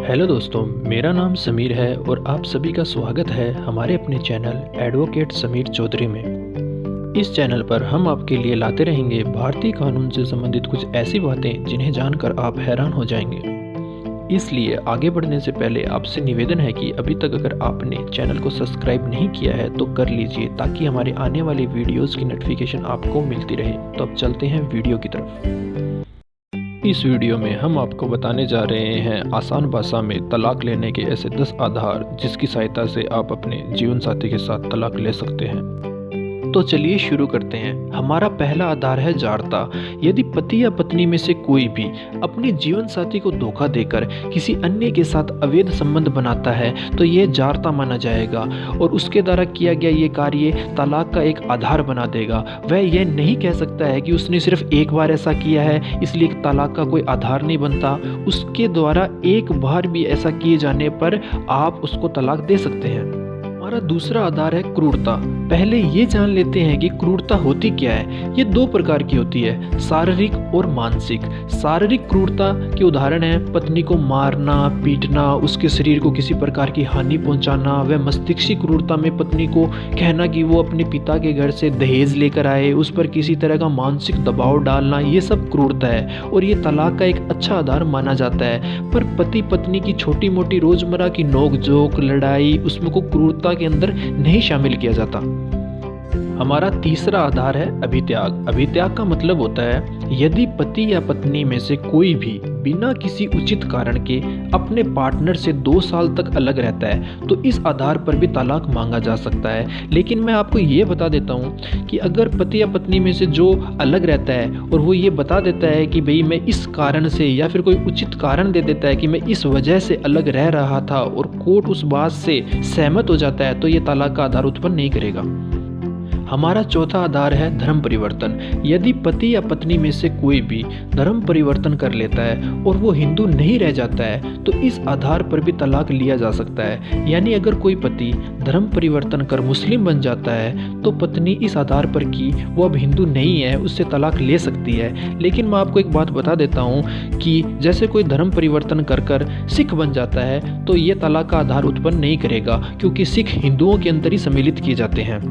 Hello दोस्तों, मेरा नाम समीर है और आप सभी का स्वागत है हमारे अपने चैनल एडवोकेट समीर चौधरी में। इस चैनल पर हम आपके लिए लाते रहेंगे भारतीय कानून से संबंधित कुछ ऐसी बातें जिन्हें जानकर आप हैरान हो जाएंगे। इसलिए आगे बढ़ने से पहले आपसे निवेदन है कि अभी तक अगर आपने चैनल को सब्सक्राइब नहीं किया है तो कर लीजिए ताकि हमारे आने वाले वीडियोज़ की नोटिफिकेशन आपको मिलती रहे। तो अब चलते हैं वीडियो की तरफ। इस वीडियो में हम आपको बताने जा रहे हैं आसान भाषा में तलाक लेने के ऐसे 10 आधार जिसकी सहायता से आप अपने जीवन साथी के साथ तलाक ले सकते हैं। तो चलिए शुरू करते हैं। हमारा पहला आधार है जारता। यदि पति या पत्नी में से कोई भी अपने जीवन साथी को धोखा देकर किसी अन्य के साथ अवैध संबंध बनाता है तो यह जारता माना जाएगा और उसके द्वारा किया गया ये कार्य तलाक का एक आधार बना देगा। वह यह नहीं कह सकता है कि उसने सिर्फ एक बार ऐसा किया है इसलिए तलाक का कोई आधार नहीं बनता। उसके द्वारा एक बार भी ऐसा किए जाने पर आप उसको तलाक दे सकते हैं। हमारा दूसरा आधार है क्रूरता। पहले ये जान लेते हैं कि क्रूरता होती क्या है। ये 2 प्रकार की होती है, शारीरिक और मानसिक। शारीरिक क्रूरता के उदाहरण हैं पत्नी को मारना, पीटना, उसके शरीर को किसी प्रकार की हानि पहुंचाना। वह मस्तिष्क क्रूरता में पत्नी को कहना कि वो अपने पिता के घर से दहेज लेकर आए, उस पर किसी तरह का मानसिक दबाव डालना, ये सब क्रूरता है और ये तलाक का एक अच्छा आधार माना जाता है। पर पति पत्नी की छोटी मोटी रोजमर्रा की नोकझोंक, लड़ाई, उसमें को क्रूरता के अंदर नहीं शामिल किया जाता। हमारा तीसरा आधार है अभित्याग। अभित्याग का मतलब होता है यदि पति या पत्नी में से कोई भी बिना किसी उचित कारण के अपने पार्टनर से 2 साल तक अलग रहता है तो इस आधार पर भी तलाक मांगा जा सकता है। लेकिन मैं आपको ये बता देता हूँ कि अगर पति या पत्नी में से जो अलग रहता है और वो ये बता देता है कि भाई मैं इस कारण से, या फिर कोई उचित कारण दे देता है कि मैं इस वजह से अलग रह रहा था और कोर्ट उस बात से सहमत हो जाता है तो ये तलाक का आधार उत्पन्न नहीं करेगा। हमारा चौथा आधार है धर्म परिवर्तन। यदि पति या पत्नी में से कोई भी धर्म परिवर्तन कर लेता है और वो हिंदू नहीं रह जाता है तो इस आधार पर भी तलाक लिया जा सकता है। यानी अगर कोई पति धर्म परिवर्तन कर मुस्लिम बन जाता है तो पत्नी इस आधार पर कि वो अब हिंदू नहीं है उससे तलाक ले सकती है। लेकिन मैं आपको एक बात बता देता हूँ कि जैसे कोई धर्म परिवर्तन कर सिख बन जाता है तो ये तलाक का आधार उत्पन्न नहीं करेगा क्योंकि सिख हिंदुओं के अंदर ही सम्मिलित किए जाते हैं।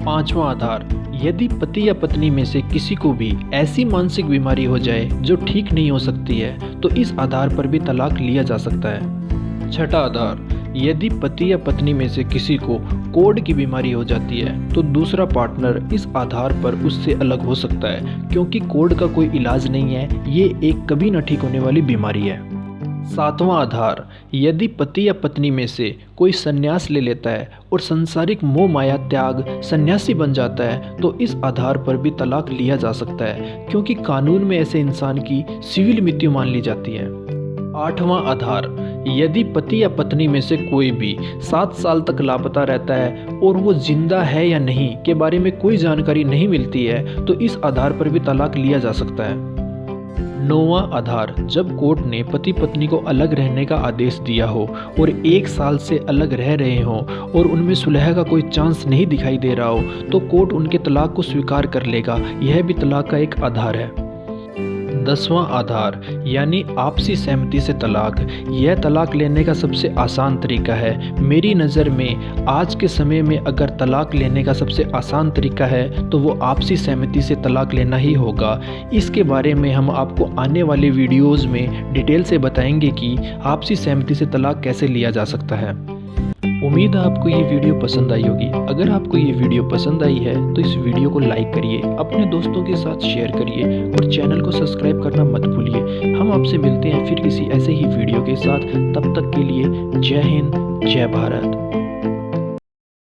5वां आधार, यदि पति या पत्नी में से किसी को भी ऐसी मानसिक बीमारी हो जाए जो ठीक नहीं हो सकती है तो इस आधार पर भी तलाक लिया जा सकता है। 6वां आधार, यदि पति या पत्नी में से किसी को कोढ़ की बीमारी हो जाती है तो दूसरा पार्टनर इस आधार पर उससे अलग हो सकता है क्योंकि कोढ़ का कोई इलाज नहीं है, ये एक कभी न ठीक होने वाली बीमारी है। 7वां आधार, यदि पति या पत्नी में से कोई संन्यास ले लेता है और संसारिक मोह माया त्याग सन्यासी बन जाता है तो इस आधार पर भी तलाक लिया जा सकता है क्योंकि कानून में ऐसे इंसान की सिविल मृत्यु मान ली जाती है। 8वां आधार, यदि पति या पत्नी में से कोई भी 7 साल तक लापता रहता है और वो जिंदा है या नहीं के बारे में कोई जानकारी नहीं मिलती है तो इस आधार पर भी तलाक लिया जा सकता है। 9वां आधार, जब कोर्ट ने पति पत्नी को अलग रहने का आदेश दिया हो और 1 साल से अलग रह रहे हों और उनमें सुलह का कोई चांस नहीं दिखाई दे रहा हो तो कोर्ट उनके तलाक को स्वीकार कर लेगा। यह भी तलाक का एक आधार है। 10वां आधार, यानी आपसी सहमति से तलाक। यह तलाक लेने का सबसे आसान तरीका है। मेरी नज़र में आज के समय में अगर तलाक लेने का सबसे आसान तरीका है तो वो आपसी सहमति से तलाक लेना ही होगा। इसके बारे में हम आपको आने वाले वीडियोज़ में डिटेल से बताएंगे कि आपसी सहमति से तलाक कैसे लिया जा सकता है। उम्मीद है आपको ये वीडियो पसंद आई होगी। अगर आपको ये वीडियो पसंद आई है तो इस वीडियो को लाइक करिए, अपने दोस्तों के साथ शेयर करिए और चैनल को सब्सक्राइब करना मत भूलिए। हम आपसे मिलते हैं फिर किसी ऐसे ही वीडियो के साथ। तब तक के लिए जय हिंद, जय भारत।